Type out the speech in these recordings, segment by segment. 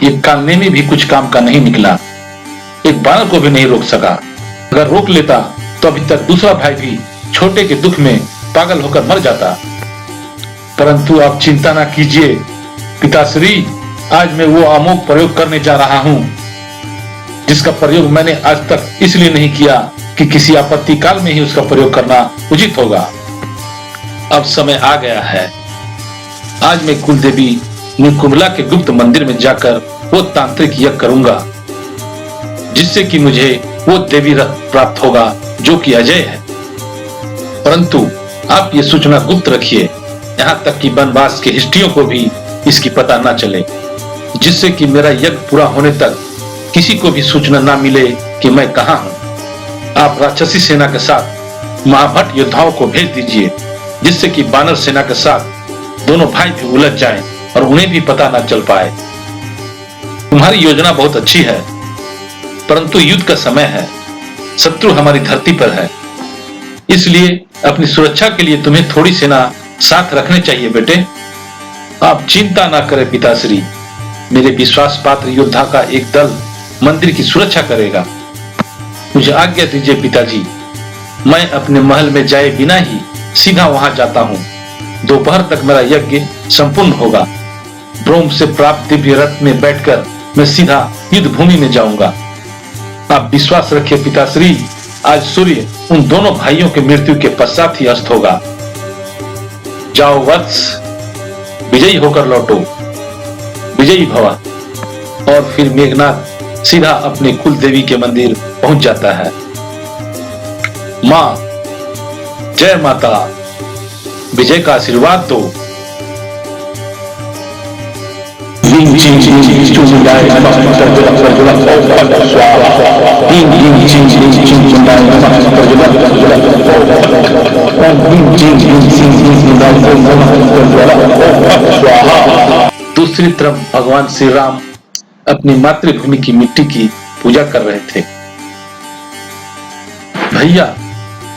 ये कालने में भी कुछ काम का नहीं निकला। एक बानर को भी नहीं रोक सका। अगर रोक लेता तो अभी तक दूसरा भाई भी छोटे के दुख में पागल होकर मर जाता। परंतु आप चिंता ना कीजिए पिताश्री, आज मैं वो अमोघ प्रयोग करने जा रहा हूं जिसका प्रयोग मैंने आज तक इसलिए नहीं किया कि किसी आपत्ति काल में ही उसका प्रयोग करना उचित होगा। अब समय आ गया है। आज मैं कुलदेवी नीलकुमला के गुप्त मंदिर में जाकर वो तांत्रिक यज्ञ करूंगा जिससे कि मुझे वो देवी रथ प्राप्त होगा जो कि अजय है। परंतु आप ये सूचना गुप्त रखिए, यहाँ तक कि वनवास के हिस्ट्रियों को भी इसकी पता ना चले, जिससे कि मेरा यज्ञ पूरा होने तक किसी को भी सूचना ना मिले कि मैं कहाँ हूँ। आप राक्षसी सेना के साथ महाभट योद्धाओं को भेज दीजिए जिससे कि बानर सेना के साथ दोनों भाई भी उलझ जाएं और उन्हें भी पता ना चल पाए। तुम्हारी योजना बहुत अच्छी है, परंतु युद्ध का समय है, शत्रु हमारी धरती पर है, इसलिए अपनी सुरक्षा के लिए तुम्हें थोड़ी सेना साथ रखने चाहिए बेटे। आप चिंता ना करें पिताश्री, मेरे विश्वास पात्र योद्धा का एक दल मंदिर की सुरक्षा करेगा। मुझे आज्ञा दीजिए पिताजी, मैं अपने महल में जाए बिना ही सीधा वहां जाता हूँ। दोपहर तक मेरा यज्ञ संपूर्ण होगा। ब्रोम से प्राप्त दिव्य रथ में बैठकर मैं सीधा युद्ध भूमि में जाऊंगा। आप विश्वास रखिए पिताश्री, आज सूर्य उन दोनों भाइयों के मृत्यु के पश्चात ही अस्त होगा। जाओ वत्स, विजयी होकर लौटो, विजयी भवा। और फिर मेघनाथ सीधा अपने कुल देवी के मंदिर पहुंच जाता है। मां, जय माता, विजय का आशीर्वाद दो। दूसरी तरफ भगवान श्री राम अपनी मातृभूमि की मिट्टी की पूजा कर रहे थे। भैया,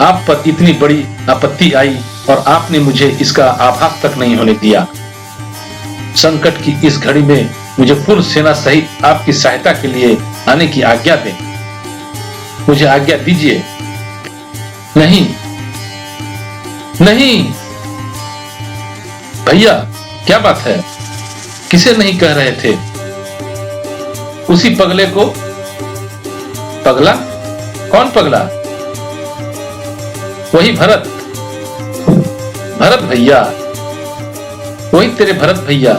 आप पर इतनी बड़ी आपत्ति आई और आपने मुझे इसका आभास तक नहीं होने दिया। संकट की इस घड़ी में मुझे पूर्ण सेना सहित आपकी सहायता के लिए आने की आज्ञा दें। मुझे आज्ञा दीजिए। नहीं नहीं भैया, क्या बात है? किसे नहीं कह रहे थे? उसी पगले को। पगला? कौन पगला? वही भरत। भरत भैया, वही तेरे भरत भैया।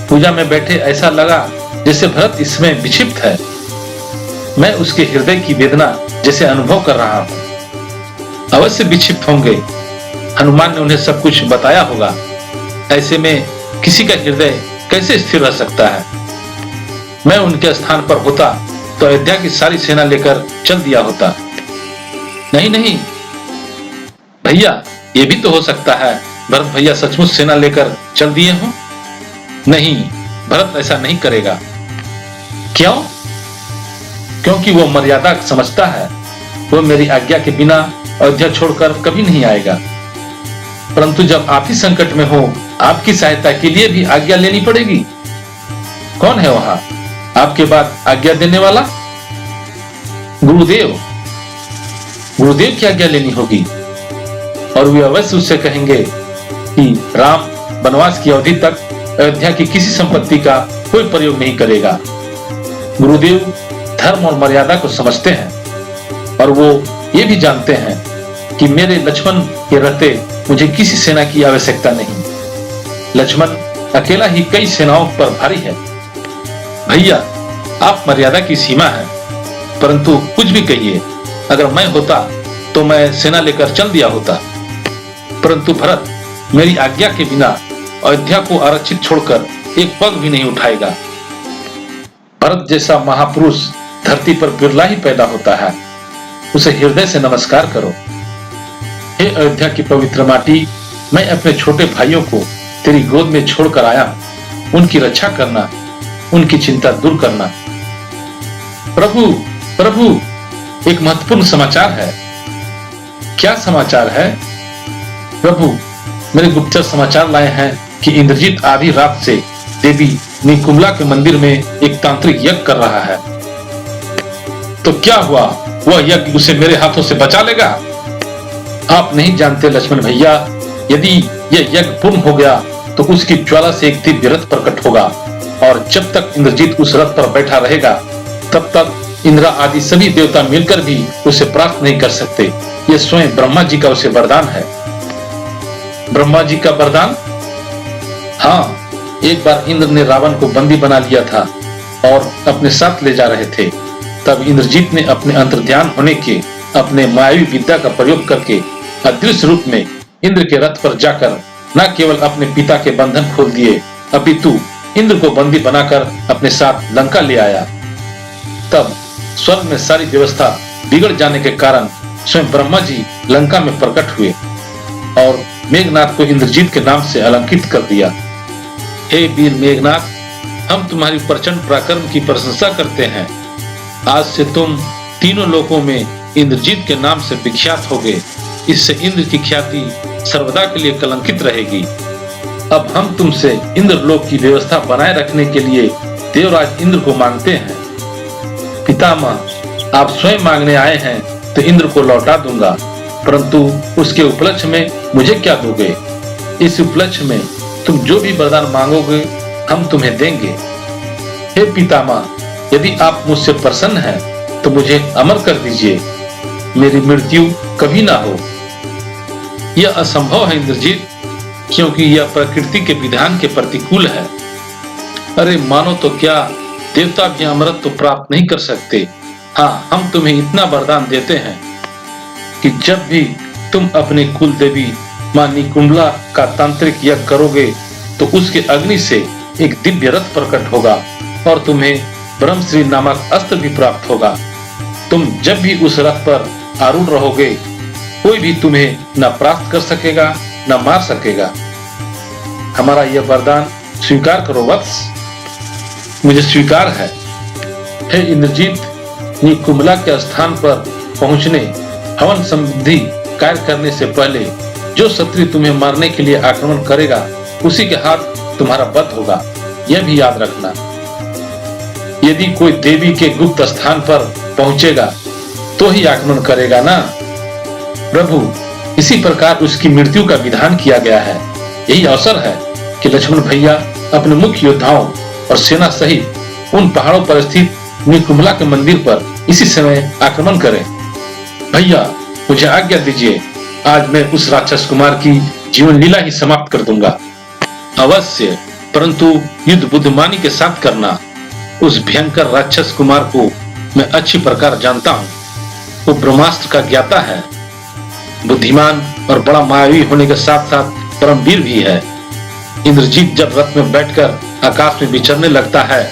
पूजा में बैठे ऐसा लगा जैसे भरत इसमें विक्षिप्त है। मैं उसके हृदय की वेदना जैसे अनुभव कर रहा हूं। अवश्य विक्षिप्त होंगे, हनुमान ने उन्हें सब कुछ बताया होगा। ऐसे में किसी का हृदय कैसे स्थिर रह सकता है? मैं उनके स्थान पर होता तो अयोध्या की सारी सेना लेकर चल दिया होता। नहीं नहीं भैया, ये भी तो हो सकता है भरत भैया सचमुच सेना लेकर चल दिए हों। नहीं, भरत ऐसा नहीं करेगा। क्यों? क्योंकि वो मर्यादा समझता है। वो मेरी आज्ञा के बिना अयोध्या छोड़कर कभी नहीं आएगा। परंतु जब आप ही संकट में हो, आपकी सहायता के लिए भी आज्ञा लेनी पड़ेगी। कौन है वहां आपके बाद आज्ञा देने वाला? गुरुदेव। गुरुदेव की आज्ञा लेनी होगी और वे अवश्य उससे कहेंगे कि राम वनवास की अवधि तक अयोध्या की किसी संपत्ति का कोई प्रयोग नहीं करेगा। गुरुदेव धर्म और मर्यादा को समझते हैं और वो ये भी जानते हैं कि मेरे लक्ष्मण के रहते मुझे किसी सेना की आवश्यकता नहीं। लक्ष्मण अकेला ही कई सेनाओं पर भारी है। भैया, आप मर्यादा की सीमा है, परंतु कुछ भी कहिए, अगर मैं होता तो मैं सेना लेकर चल दिया होता। परंतु भरत मेरी आज्ञा के बिना अयोध्या को आरक्षित छोड़कर एक पग भी नहीं उठाएगा। भरत जैसा महापुरुष धरती पर बिरला ही पैदा होता है। उसे हृदय से नमस्कार करो। हे अयोध्या की पवित्र माटी, मैं अपने छोटे भाइयों को तेरी गोद में छोड़कर आया हूं। उनकी रक्षा करना, उनकी चिंता दूर करना। प्रभु, प्रभु, एक महत्वपूर्ण समाचार है। क्या समाचार है? प्रभु, मेरे गुप्तचर समाचार लाए हैं कि इंद्रजीत आधी रात से देवी निकुम्ला के मंदिर में एक तांत्रिक यज्ञ कर रहा है। तो क्या हुआ, वह यज्ञ उसे मेरे हाथों से बचा लेगा? आप नहीं जानते लक्ष्मण भैया, यदि यह यज्ञ पूर्ण हो गया तो उसकी ज्वाला से एक दिव्य रथ प्रकट होगा, और जब तक इंद्रजीत उस रथ पर बैठा रहेगा तब तक इंद्र आदि सभी देवता मिलकर भी उसे प्राप्त नहीं कर सकते। यह स्वयं ब्रह्मा जी का उसे वरदान है। ब्रह्मा जी का वरदान? हाँ, एक बार इंद्र ने रावण को बंदी बना लिया था और अपने साथ ले जा रहे थे। तब इंद्रजीत ने अपने अंतर्ध्यान होने के अपने मायावी विद्या का प्रयोग करके अदृश्य रूप में इंद्र के रथ पर जाकर न केवल अपने पिता के बंधन खोल दिए, अपितु इंद्र को बंदी बनाकर अपने साथ लंका ले आया। तब स्वर्ग में सारी व्यवस्था बिगड़ जाने के कारण स्वयं ब्रह्मा जी लंका में प्रकट हुए और मेघनाथ को इंद्रजीत के नाम से अलंकित कर दिया। हे वीर मेघनाथ, हम तुम्हारी प्रचंड पराक्रम की प्रशंसा करते हैं। आज से तुम तीनों लोकों में इंद्रजीत के नाम से विख्यात होगे। इससे इंद्र की ख्याति सर्वदा के लिए कलंकित रहेगी। अब हम तुमसे इंद्रलोक की व्यवस्था बनाए रखने के लिए देवराज इंद्र को मांगते हैं। पितामह, आप स्वयं मांगने आए हैं तो इंद्र को लौटा दूंगा, परंतु उसके उपलक्ष्य में मुझे क्या दोगे? इस उपलक्ष्य में तुम जो भी वरदान मांगोगे हम तुम्हें देंगे। हे पितामह, यदि आप मुझसे प्रसन्न हैं तो मुझे अमर कर दीजिए, मेरी मृत्यु कभी ना हो। यह असंभव है इंद्रजीत, क्योंकि यह प्रकृति के विधान के प्रतिकूल है। अरे मानो तो क्या, देवता भी अमरत्व तो प्राप्त नहीं कर सकते। हाँ, हम तुम्हें इतना वरदान देते हैं कि जब भी तुम अपने कुल देवी मां निकुम्ला का तांत्रिक यज्ञ करोगे तो उसके अग्नि से एक दिव्य रथ प्रकट होगा और तुम्हें ब्रह्मश्री नामक अस्त्र भी प्राप्त होगा। तुम जब भी उस रथ पर आरूढ़ रहोगे कोई भी तुम्हें न प्राप्त कर सकेगा न मार सकेगा। हमारा यह वरदान स्वीकार करो वत्स। मुझे स्वीकार है। हे इंद्रजीत, निकुम्ला के स्थान पर पहुंचने हवन संबंधी कार्य करने से पहले जो शत्रु तुम्हें मारने के लिए आक्रमण करेगा उसी के हाथ तुम्हारा वध होगा, यह भी याद रखना। यदि कोई देवी के गुप्त स्थान पर पहुंचेगा तो ही आक्रमण करेगा ना प्रभु। इसी प्रकार उसकी मृत्यु का विधान किया गया है। यही अवसर है कि लक्ष्मण भैया अपने मुख्य योद्धाओं और सेना सहित उन पहाड़ों पर स्थित निकुम्ला के मंदिर पर इसी समय आक्रमण करें। भैया मुझे आज्ञा दीजिए, आज मैं उस राक्षस कुमार की जीवन लीला ही समाप्त कर दूंगा। अवश्य, परंतु युद्ध बुद्धिमानी के साथ करना। उस भयंकर राक्षस कुमार को मैं अच्छी प्रकार जानता हूँ। वो ब्रह्मास्त्र का ज्ञाता है, बुद्धिमान और बड़ा मायावी होने के साथ साथ परमवीर भी है। इंद्रजीत जब रथ में बैठकर आकाश में विचरने लगता है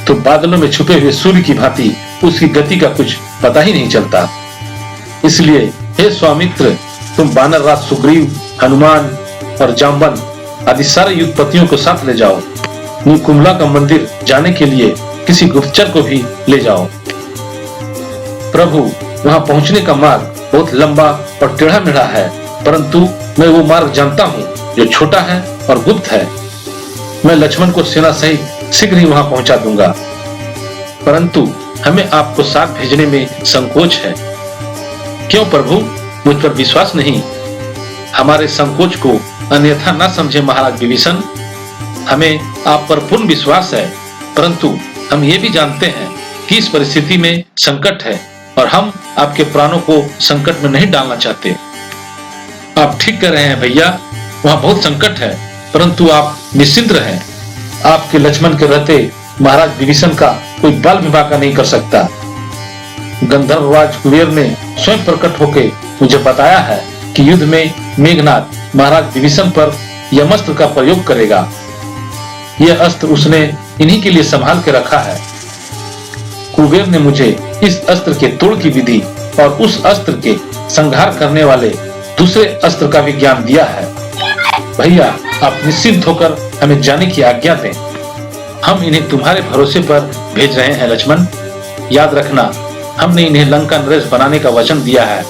तो बादलों में छुपे हुए सूर्य की भांति उसकी गति का कुछ पता ही नहीं चलता। इसलिए हे स्वामित्र, तुम वानर राज सुग्रीव, हनुमान और जाम्बन आदि सारे युद्धपतियों को साथ ले जाओ। निकुम्ला का मंदिर जाने के लिए किसी गुप्तचर को भी ले जाओ। प्रभु, वहां पहुंचने का मार्ग बहुत लंबा और टेढ़ा मेढ़ा है, परंतु मैं वो मार्ग जानता हूँ जो छोटा है और गुप्त है। मैं लक्ष्मण को सेना सहित शीघ्र ही वहां पहुंचा दूंगा, परंतु हमें आपको साथ भेजने में संकोच है। क्यों प्रभु, मुझ पर विश्वास नहीं? हमारे संकोच को अन्यथा न समझे महाराज विभीषण। हमें आप पर पूर्ण विश्वास है, परंतु हम ये भी जानते हैं कि इस परिस्थिति में संकट है और हम आपके प्राणों को संकट में नहीं डालना चाहते। आप ठीक कह रहे हैं भैया, वहां बहुत संकट है, परंतु आप निश्चिंत रहें। आपके लक्ष्मण के रहते महाराज विभीषण का कोई बाल विवाह नहीं कर सकता। गंधर्वराज कुबेर ने स्वयं प्रकट होकर मुझे बताया है कि युद्ध में मेघनाथ महाराज विभीषण पर यह अस्त्र का प्रयोग करेगा। यह अस्त्र उसने इन्हीं के लिए संभाल के रखा है। कुबेर ने मुझे इस अस्त्र के तोड़ की विधि और उस अस्त्र के संहार करने वाले दूसरे अस्त्र का भी ज्ञान दिया है। भैया, आप निश्चिंत होकर हमें जाने की आज्ञा दें। हम इन्हें तुम्हारे भरोसे पर भेज रहे हैं लक्ष्मण। याद रखना, हमने इन्हें लंका नरेश बनाने का वचन दिया है।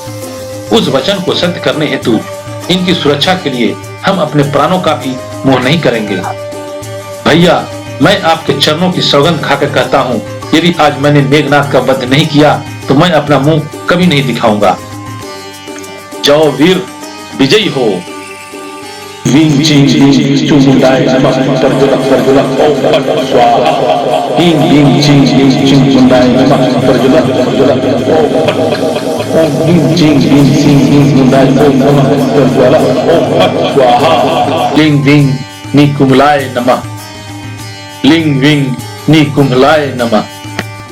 उस वचन को सत्य करने हेतु इनकी सुरक्षा के लिए हम अपने प्राणों का भी मोह नहीं करेंगे। भैया, मैं आपके चरणों की सौगंध खाकर कहता हूँ, यदि आज मैंने मेघनाथ का वध नहीं किया तो मैं अपना मुंह कभी नहीं दिखाऊंगा। जाओ वीर, विजयी हो। Ving ching ding chumundai namaste parjula om pat swaha. Ving ding ching ding chumundai namaste parjula om ving ching ding chumundai om namaste parjula om pat swaha. लिंग विंग नी कुमलाय नमः, लिंग विंग नी कुंभलाय नमः।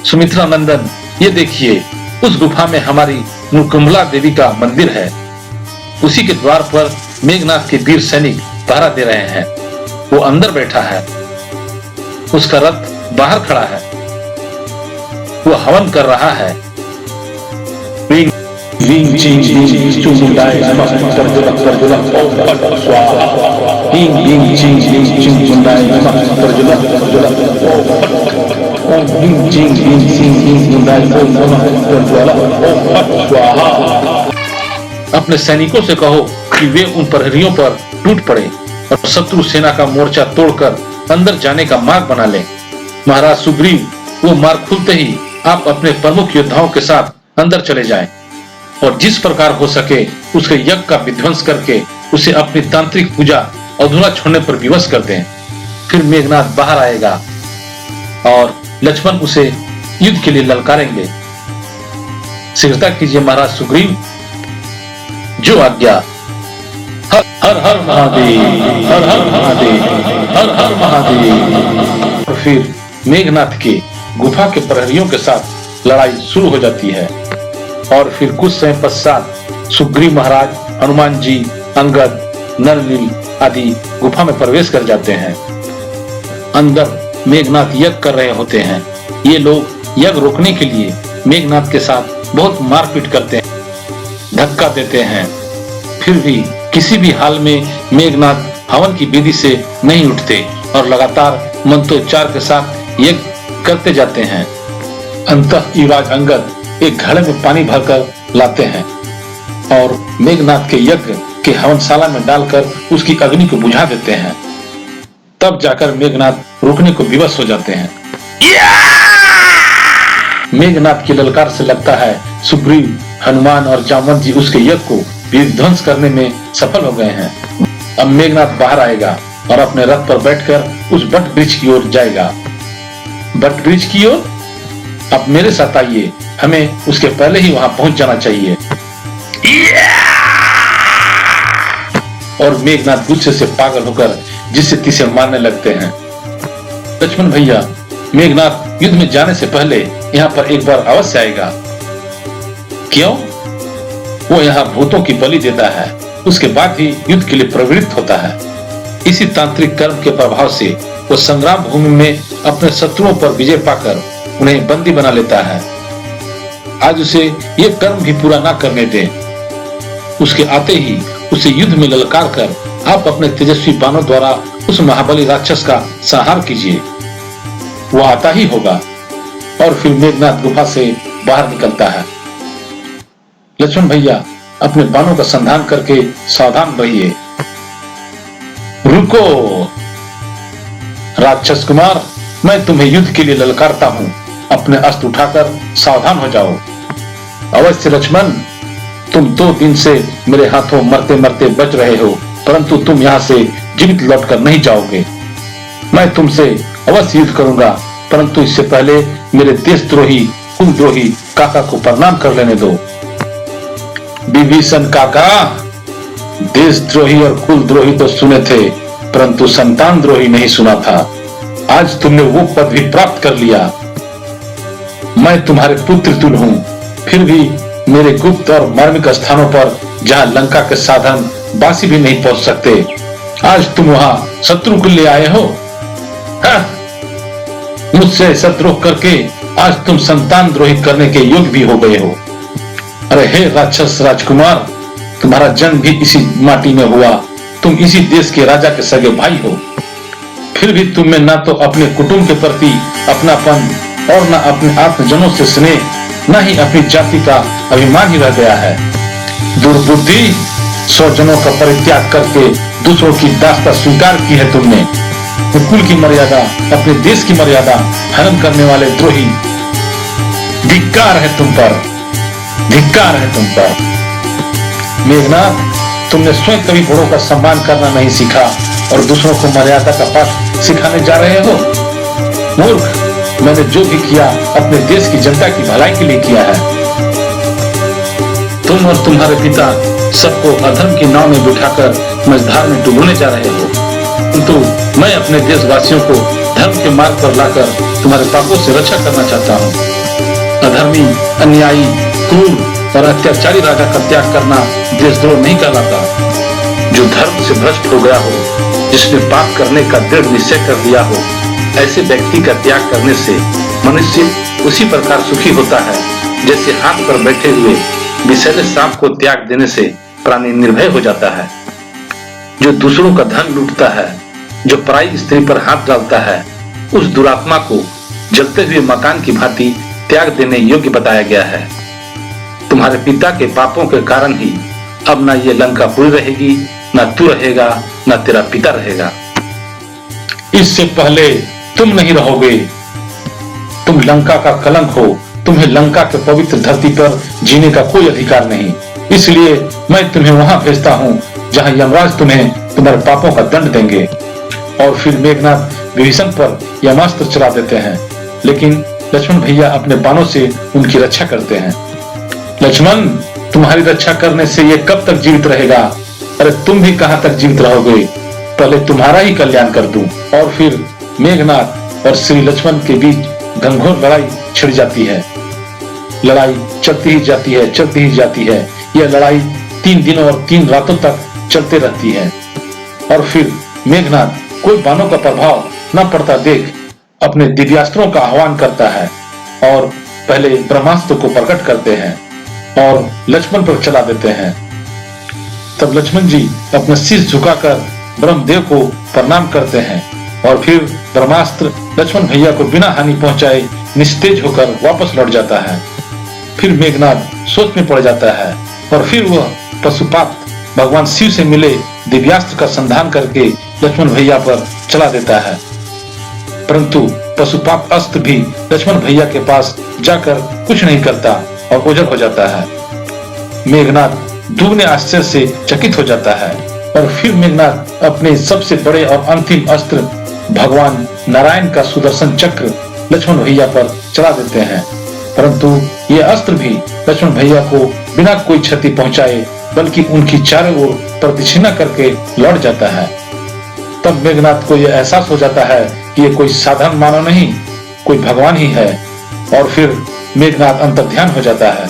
सुमित्रा नंदन, ये देखिए, उस गुफा में हमारी नुकुंभला देवी का मंदिर है। उसी के द्वार पर मेघनाथ के वीर सैनिक पहरा दे रहे हैं। वो अंदर बैठा है, उसका रथ बाहर खड़ा है, वो हवन कर रहा है। Ving ching ding chumundai namaste parjula om pat swaha. Ving ching ding chumundai namaste parjula om ving ching ding chumundai om namaste parjula om pat swaha. अपने सैनिकों से कहो कि वे उन प्रहरियों पर टूट पड़े और शत्रु सेना का मोर्चा तोड़कर अंदर जाने का मार्ग बना ले। महाराज सुग्रीव, वो मार्ग खुलते ही आप अपने प्रमुख योद्धाओं के साथ अंदर चले जाएं और जिस प्रकार हो सके उसके यज्ञ का विध्वंस करके उसे अपनी तांत्रिक पूजा अधूरा छोड़ने पर विवश कर दें। फिर मेघनाथ बाहर आएगा और लक्ष्मण उसे युद्ध के लिए ललकारेंगे। शीघ्रता कीजिए महाराज सुग्रीव, जो आज्ञा। हर हर हर महादेव, हर हर महादेव, हर हर महादेव। और फिर मेघनाथ के गुफा के प्रहरियों के साथ लड़ाई शुरू हो जाती है और फिर कुछ समय पश्चात सुग्रीव महाराज, हनुमान जी, अंगद, नल नील आदि गुफा में प्रवेश कर जाते हैं। अंदर मेघनाथ यज्ञ कर रहे होते हैं। ये लोग यज्ञ रोकने के लिए मेघनाथ के साथ बहुत मारपीट करते हैं, धक्का देते हैं। फिर भी किसी भी हाल में मेघनाथ हवन की विधि से नहीं उठते और लगातार मंत्रोच्चार के साथ यज्ञ करते जाते हैं। अंततः युवराज अंगद एक घड़े में पानी भरकर लाते हैं और मेघनाथ के यज्ञ के हवनशाला में डालकर उसकी अग्नि को बुझा देते हैं। तब जाकर मेघनाथ रुकने को विवश हो जाते हैं। मेघनाथ की ललकार से लगता है सुग्रीव, हनुमान और जामवंत जी उसके यज्ञ को विध्वंस करने में सफल हो गए हैं। अब मेघनाथ बाहर आएगा और अपने रथ पर बैठकर उस बट वृक्ष की ओर जाएगा। बट वृक्ष की ओर? अब मेरे साथ आइए, हमें उसके पहले ही वहां पहुंच जाना चाहिए। और मेघनाथ गुस्से से पागल होकर जिससे तिसे मारने लगते हैं। लक्ष्मण भैया, मेघनाथ युद्ध में जाने से पहले यहाँ पर एक बार अवश्य आएगा। क्यों? वो यहाँ भूतों की बलि देता है, उसके बाद ही युद्ध के लिए प्रवृत्त होता है। इसी तांत्रिक कर्म के प्रभाव से वो संग्राम भूमि में अपने शत्रुओं पर विजय पाकर उन्हें बंदी बना लेता है। आज उसे ये कर्म भी पूरा ना करने दें। उसके आते ही उसे युद्ध में ललकार कर आप अपने तेजस्वी बाणों द्वारा उस महाबली राक्षस का संहार कीजिए। वो आता ही होगा। और फिर मेघनाथ गुफा से बाहर निकलता है। लक्ष्मण भैया, अपने बाणों का संधान करके सावधान रहिए। रुको राक्षस कुमार, मैं तुम्हें युद्ध के लिए ललकारता हूँ। अपने अस्त्र उठाकर सावधान हो जाओ। अवश्य लक्ष्मण, तुम 2 दिन से मेरे हाथों मरते मरते बच रहे हो, परंतु तुम यहाँ से जीवित लौटकर नहीं जाओगे। मैं तुमसे अवश्य युद्ध करूंगा, परंतु इससे पहले मेरे देशद्रोही, कुलद्रोही काका को प्रणाम कर लेने दो। विभीषण काका, देशद्रोही और कुलद्रोही तो सुने थे, परंतु संतान द्रोही नहीं सुना था। आज तुमने वो पद भी प्राप्त कर लिया। मैं तुम्हारे पुत्र तुल्य हूँ, फिर भी मेरे गुप्त और मार्मिक स्थानों पर जहाँ लंका के साधन बासी भी नहीं पहुंच सकते, आज तुम वहां शत्रु को ले आए हो। हाँ? मुझसे शत्रुद्रोह करके आज तुम संतान द्रोही करने के योग्य भी हो गए हो। अरे हे राक्षस राजकुमार, तुम्हारा जन्म भी इसी माटी में हुआ, तुम इसी देश के राजा के सगे भाई हो, फिर भी तुम में ना तो अपने कुटुंब के प्रति अपनापन और न अपने आत्मजनों से स्नेह, न ही अपनी जाति का अभिमान ही रह गया है। दुर्बुद्धि, स्वजनों का परित्याग करके दूसरों की दास्ता स्वीकार की है तुमने। अपने कुल की मर्यादा, अपने देश की मर्यादा हनन करने वाले द्रोही, धिक्कार है तुम पर, धिक्कार है तुम पर। मेघनाथ, तुमने स्वयं कभी बड़ों का सम्मान करना नहीं सीखा और दूसरों को मर्यादा का पाठ सिखाने जा रहे हो। मूर्ख, मैंने जो भी किया अपने देश की जनता की भलाई के लिए किया है। तुम और तुम्हारे पिता सबको अधर्म की नाव में बिठाकर मझधार में डुबोने जा रहे हो, किंतु मैं अपने देशवासियों को धर्म के मार्ग पर लाकर तुम्हारे पापों से रक्षा करना चाहता हूँ। अधर्मी, अन्यायी, क्रूर और अत्याचारी राजा का त्याग करना देशद्रोह नहीं कहलाता। जो धर्म से भ्रष्ट हो गया हो, जिसने पाप करने का दृढ़ निश्चय कर लिया हो, ऐसे व्यक्ति का त्याग करने से मनुष्य उसी प्रकार सुखी होता है जैसे हाथ पर बैठे हुए विषैले सांप को त्याग देने से प्राणी निर्भय हो जाता है। जो दूसरों का धन लूटता है, जो पराई स्त्री पर हाथ डालता है, उस दुरात्मा को जलते हुए मकान की भांति त्याग देने योग्य बताया गया है। तुम्हारे पिता के पापों के कारण ही अब ना ये लंका पूरी रहेगी, ना तू रहेगा, ना तेरा पिता रहेगा। इससे पहले तुम नहीं रहोगे। तुम लंका का कलंक हो, तुम्हें लंका के पवित्र धरती पर जीने का कोई अधिकार नहीं। इसलिए मैं तुम्हें वहां भेजता हूँ जहां यमराज तुम्हें तुम्हारे पापों का दंड देंगे। और फिर मेघनाथ विभीषण पर यमास्त्र चला देते हैं, लेकिन लक्ष्मण भैया अपने बाणों से उनकी रक्षा करते हैं। लक्ष्मण, तुम्हारी रक्षा करने से ये कब तक जीवित रहेगा? अरे तुम भी कहां तक जीवित रहोगे? पहले तुम्हारा ही कल्याण कर दूं। और फिर मेघनाथ और श्री लक्ष्मण के बीच घनघोर लड़ाई छिड़ जाती है। लड़ाई चलती ही जाती है, चलती ही जाती है। यह लड़ाई 3 दिनों और 3 रातों तक चलते रहती है। और फिर मेघनाथ कोई बाणों का प्रभाव न पड़ता देख अपने दिव्यास्त्रों का आह्वान करता है और पहले ब्रह्मास्त्र को प्रकट करते हैं और लक्ष्मण पर चला देते हैं। तब लक्ष्मण जी अपना शीश झुकाकर ब्रह्मदेव को प्रणाम करते हैं और फिर ब्रह्मास्त्र लक्ष्मण भैया को बिना हानि पहुंचाए निस्तेज होकर वापस लौट जाता है। फिर मेघनाथ सोच में पड़ जाता है और फिर वह पशुपात भगवान शिव से मिले दिव्यास्त्र का संधान करके लक्ष्मण भैया पर चला देता है। परंतु पशुपात अस्त्र भी लक्ष्मण भैया के पास जाकर कुछ नहीं करता और ओझल हो जाता है। मेघनाथ दुगने आश्चर्य से चकित हो जाता है और फिर मेघनाथ अपने सबसे बड़े और अंतिम अस्त्र भगवान नारायण का सुदर्शन चक्र लक्ष्मण भैया पर चला देते हैं। परंतु यह अस्त्र भी लक्ष्मण भैया को बिना कोई क्षति पहुंचाए बल्कि उनकी चारों ओर प्रदक्षिणा करके लौट जाता है। तब मेघनाथ को यह एहसास हो जाता है कि ये कोई साधारण मानव नहीं, कोई भगवान ही है। और फिर मेघनाथ अंतर्ध्यान हो जाता है।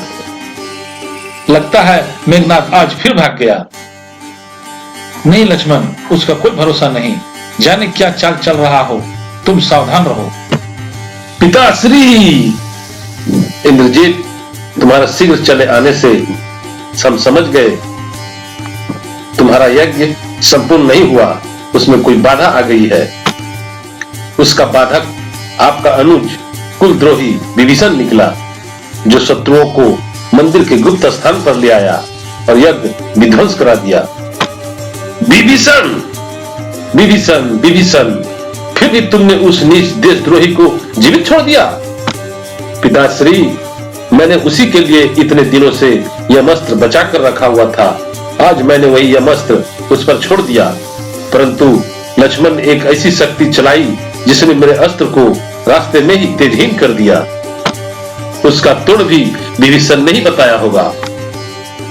लगता है मेघनाथ आज फिर भाग गया। नहीं लक्ष्मण, उसका कोई भरोसा नहीं, जाने क्या चाल चल रहा हो, तुम सावधान रहो। पिताश्री, इंद्रजीत तुम्हारा शीघ्र चले आने से हम समझ गए तुम्हारा यज्ञ संपूर्ण नहीं हुआ, उसमें कोई बाधा आ गई है। उसका बाधक आपका अनुज कुलद्रोही विभीषण निकला, जो शत्रुओं को मंदिर के गुप्त स्थान पर ले आया और यज्ञ विध्वंस करा दिया। विभीषण, विभीषण, विभीषण, फिर भी तुमने उस नीच देशद्रोही को जीवित छोड़ दिया। पिताश्री, मैंने उसी के लिए इतने दिनों से यमस्त्र बचा कर रखा हुआ था। आज मैंने वही यमस्त्र उस पर छोड़ दिया, परंतु लक्ष्मण ने एक ऐसी शक्ति चलाई जिसने मेरे अस्त्र को रास्ते में ही तेजहीन कर दिया। उसका तोड़ भी विभीषण ने ही बताया होगा।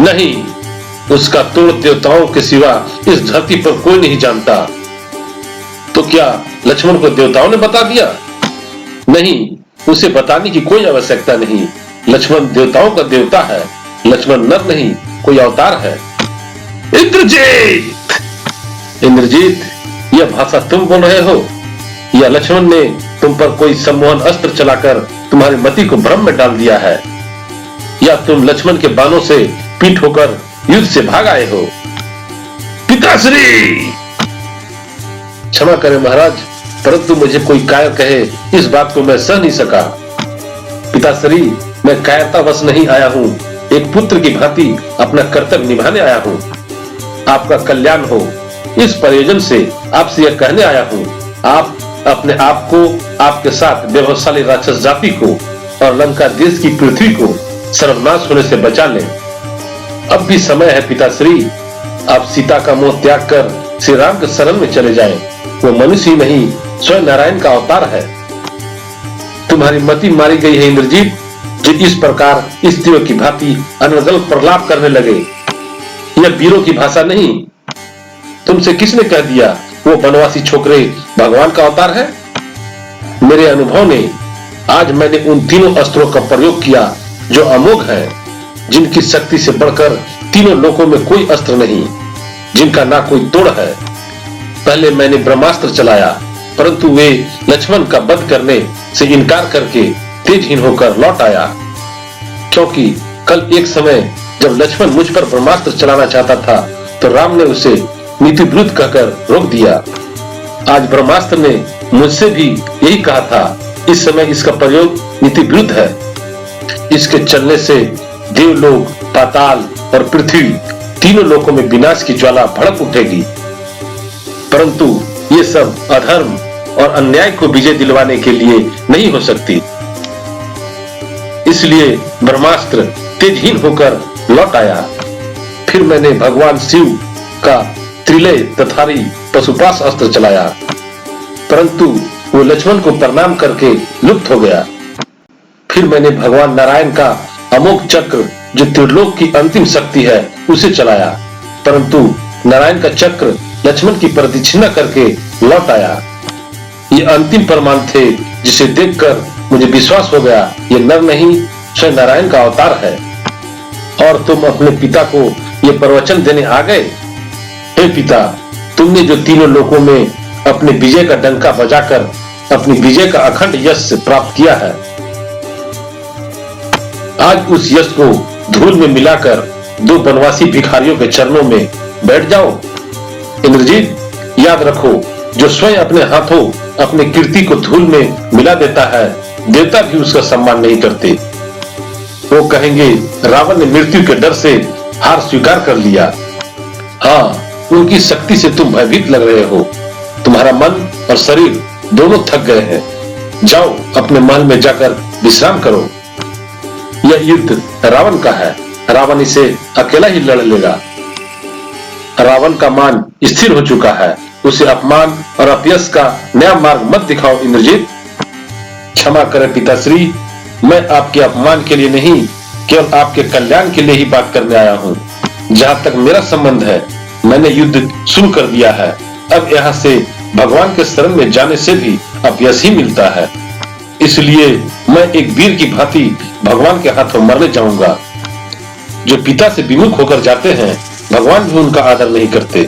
नहीं, उसका तोड़ देवताओं के सिवा इस धरती पर कोई नहीं जानता। तो क्या लक्ष्मण को देवताओं ने बता दिया? नहीं, उसे बताने की कोई आवश्यकता नहीं। लक्ष्मण देवताओं का देवता है, लक्ष्मण नर नहीं, कोई अवतार है। इंद्रजीत, इंद्रजीत, यह भाषा तुम बोल रहे हो या लक्ष्मण ने तुम पर कोई सम्मोहन अस्त्र चलाकर तुम्हारी मति को भ्रम में डाल दिया है, या तुम लक्ष्मण के बाणों से पीठ होकर युद्ध से भाग आए हो? पिताश्री, क्षमा करें महाराज, परंतु मुझे कोई कायर कहे इस बात को मैं सह नहीं सका। पिताश्री, मैं कायरतावश नहीं आया हूँ, एक पुत्र की भांति अपना कर्तव्य निभाने आया हूँ। आपका कल्याण हो, इस प्रयोजन से आपसे यह कहने आया हूँ आप अपने आप को, आपके साथ वैभवशाली राक्षस जाति को और लंका देश की पृथ्वी को सर्वनाश होने से बचा लें। अब भी समय है पिताश्री, आप सीता का मोह त्याग कर श्री राम के शरण में चले जाएं। वो मनुष्य ही नहीं, स्वयं नारायण का अवतार है। तुम्हारी मति मारी गई है इंद्रजीत, जो इस प्रकार स्त्रियों की भांति अनर्गल प्रलाप करने लगे। यह वीरों की भाषा नहीं। तुमसे किसने कह दिया वो बनवासी छोकरे भगवान का अवतार है? मेरे अनुभव ने आज मैंने उन तीनों अस्त्रों का प्रयोग किया जो अमोघ है, जिनकी शक्ति से बढ़कर तीनों लोकों में कोई अस्त्र नहीं, जिनका ना कोई तोड़ है। पहले मैंने ब्रह्मास्त्र चलाया, परंतु वे लक्ष्मण का वध करने से इनकार करके तेजहीन होकर लौट आया, क्योंकि कल एक समय जब लक्ष्मण मुझ पर ब्रह्मास्त्र चलाना चाहता था तो राम ने उसे नीति विरुद्ध कहकर रोक दिया। आज ब्रह्मास्त्र ने मुझसे भी यही कहा था, इस समय इसका प्रयोग नीति विरुद्ध है। इसके चलने से देवलोक, पाताल और पृथ्वी तीनों लोकों में विनाश की ज्वाला भड़क उठेगी। परंतु ये सब अधर्म और अन्याय को विजय दिलवाने के लिए नहीं हो सकती। इसलिए ब्रह्मास्त्र तेजहीन होकर लौट आया। फिर मैंने भगवान शिव का त्रिलय तथारी पशुपाश अस्त्र चलाया, परंतु वो लक्ष्मण को प्रणाम करके लुप्त हो गया। फिर मैंने भगवान नारायण का अमोघ चक्र, जो त्रिलोक की अंतिम शक्ति है, उसे चलाया, परंतु नारायण का चक्र लक्ष्मण की प्रतिच्छिन्ना करके लौट आया। ये अंतिम प्रमाण थे, जिसे देखकर मुझे विश्वास हो गया ये नर नहीं, स्वयं नारायण का अवतार है। और तुम अपने पिता को ये प्रवचन देने आ गए। हे पिता, तुमने जो तीनों लोकों में अपने विजय का डंका बजाकर अपनी विजय का अखंड यश प्राप्त किया है, आज उस यश को धूल में मिलाकर दो बनवासी भिखारियों के चरणों में बैठ जाओ। इंद्रजीत, याद रखो, जो स्वयं अपने हाथों अपने कीर्ति को धूल में मिला देता है, देवता भी उसका सम्मान नहीं करते। वो कहेंगे रावण ने मृत्यु के डर से हार स्वीकार कर लिया। हाँ, उनकी शक्ति से तुम भयभीत लग रहे हो। तुम्हारा मन और शरीर दोनों थक गए हैं। जाओ अपने महल में जाकर विश्राम करो। यह युद्ध रावण का है, रावण इसे अकेला ही लड़ लेगा। रावण का मान स्थिर हो चुका है, उसे अपमान और अपयश का नया मार्ग मत दिखाओ इंद्रजीत। क्षमा करें पिताश्री, मैं आपके अपमान के लिए नहीं, केवल आपके कल्याण के लिए ही बात करने आया हूँ। जहाँ तक मेरा संबंध है, मैंने युद्ध शुरू कर दिया है। अब यहाँ से भगवान के शरण में जाने से भी अपयश ही मिलता है। इसलिए मैं एक वीर की भांति भगवान के हाथों मरने जाऊंगा। जो पिता से विमुख होकर जाते हैं, भगवान भी उनका आदर नहीं करते।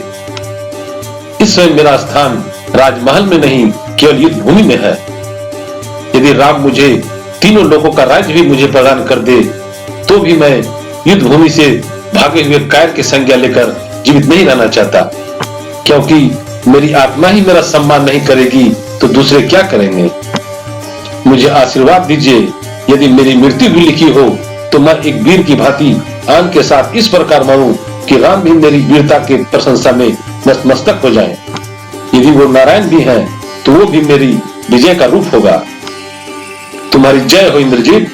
इस समय मेरा स्थान राजमहल में नहीं, केवल युद्ध भूमि में है। यदि राम मुझे तीनों लोगों का राज्य भी मुझे प्रदान कर दे, तो भी मैं युद्ध भूमि से भागे हुए कायर की संज्ञा लेकर जीवित नहीं रहना चाहता, क्योंकि मेरी आत्मा ही मेरा सम्मान नहीं करेगी तो दूसरे क्या करेंगे। मुझे आशीर्वाद दीजिए। यदि मेरी मृत्यु भी लिखी हो तो मैं एक वीर की भांति आन के साथ इस प्रकार मरूं कि राम भी मेरी वीरता के प्रशंसा में नतमस्तक हो जाएं। यदि वो नारायण भी हैं तो वो भी मेरी विजय का रूप होगा। तुम्हारी जय हो इंद्रजीत।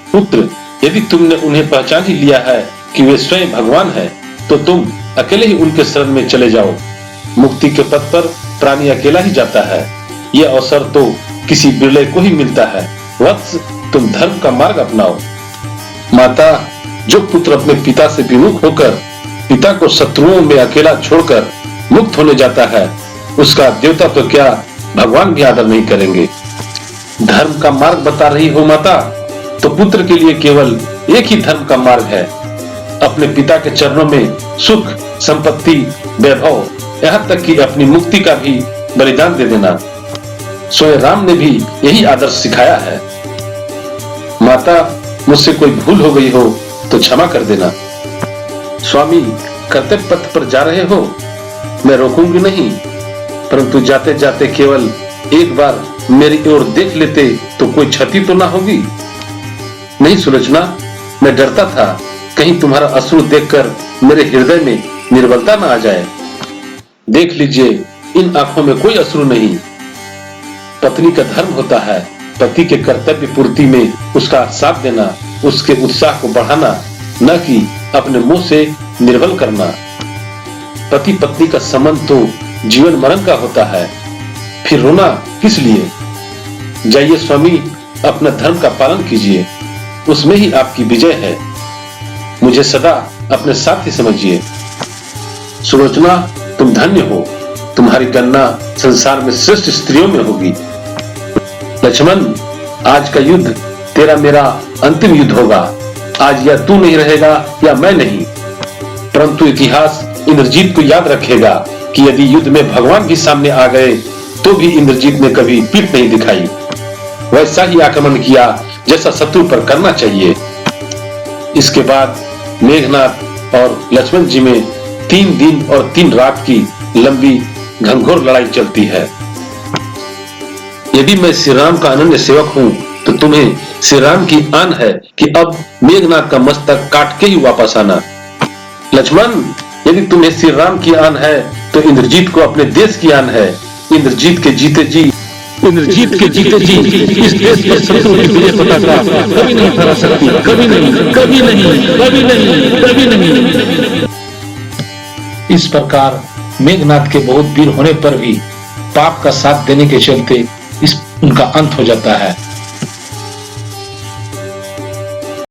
पुत्र, यदि तुमने उन्हें पहचान ही लिया है कि वे स्वयं भगवान हैं, तो तुम अकेले ही उनके शरण में चले जाओ। मुक्ति के पथ पर प्राणी अकेला ही जाता है। यह अवसर तो किसी बिरले को ही मिलता है। वत्स, तुम धर्म का मार्ग अपनाओ। माता, जो पुत्र अपने पिता से विमुख होकर पिता को शत्रुओं में अकेला छोड़कर मुक्त होने जाता है, उसका देवता तो क्या, भगवान भी आदर नहीं करेंगे। धर्म का मार्ग बता रही हो माता, तो पुत्र के लिए केवल एक ही धर्म का मार्ग है, अपने पिता के चरणों में सुख, संपत्ति, वैभव, यहाँ तक कि अपनी मुक्ति का भी बलिदान दे देना। स्वयं राम ने भी यही आदर्श सिखाया है। माता, मुझसे कोई भूल हो गई हो तो क्षमा कर देना। स्वामी, कर्तव्य पथ पर जा रहे हो, मैं रोकूंगी नहीं, परंतु जाते जाते केवल एक बार मेरी ओर देख लेते तो कोई क्षति तो ना होगी। नहीं सुलोचना, मैं डरता था कहीं तुम्हारा अश्रु देखकर मेरे हृदय में निर्बलता ना आ जाए। देख लीजिए, इन आंखों में कोई अश्रु नहीं। पत्नी का धर्म होता है पति के कर्तव्य पूर्ति में उसका साथ देना, उसके उत्साह को बढ़ाना, न कि अपने मुंह से निर्बल करना। पति पत्नी का संबंध तो जीवन मरण का होता है, फिर रोना किस लिए? जाइए स्वामी, अपना धर्म का पालन कीजिए, उसमें ही आपकी विजय है। मुझे सदा अपने साथ ही समझिए। सुलोचना, तुम धन्य हो, तुम्हारी गणना संसार में श्रेष्ठ स्त्रियों में होगी। लक्ष्मण, आज का युद्ध तेरा मेरा अंतिम युद्ध होगा। आज या तू नहीं रहेगा या मैं नहीं, परंतु इतिहास इंद्रजीत को याद रखेगा कि यदि युद्ध में भगवान भी सामने आ गए तो भी इंद्रजीत ने कभी पीठ नहीं दिखाई। वैसा ही आक्रमण किया जैसा शत्रु पर करना चाहिए। इसके बाद मेघनाथ और लक्ष्मण जी में 3 दिन और 3 रात की लंबी घनघोर लड़ाई चलती है। यदि मैं श्री राम का अनन्य सेवक हूँ तो तुम्हें श्री राम की आन है कि अब मेघनाथ का मस्तक काट के ही वापस आना। लक्ष्मण, यदि तुम्हें श्री राम की आन है तो इंद्रजीत को अपने देश की आन है। इंद्रजीत के जीते जी इस देश पर शत्रु की विजय पताका कभी नहीं फहरा सकती, कभी नहीं, कभी नहीं, कभी नहीं, कभी नहीं। इस प्रकार मेघनाथ के बहुत वीर होने पर भी पाप का साथ देने के चलते उनका अंत हो जाता है।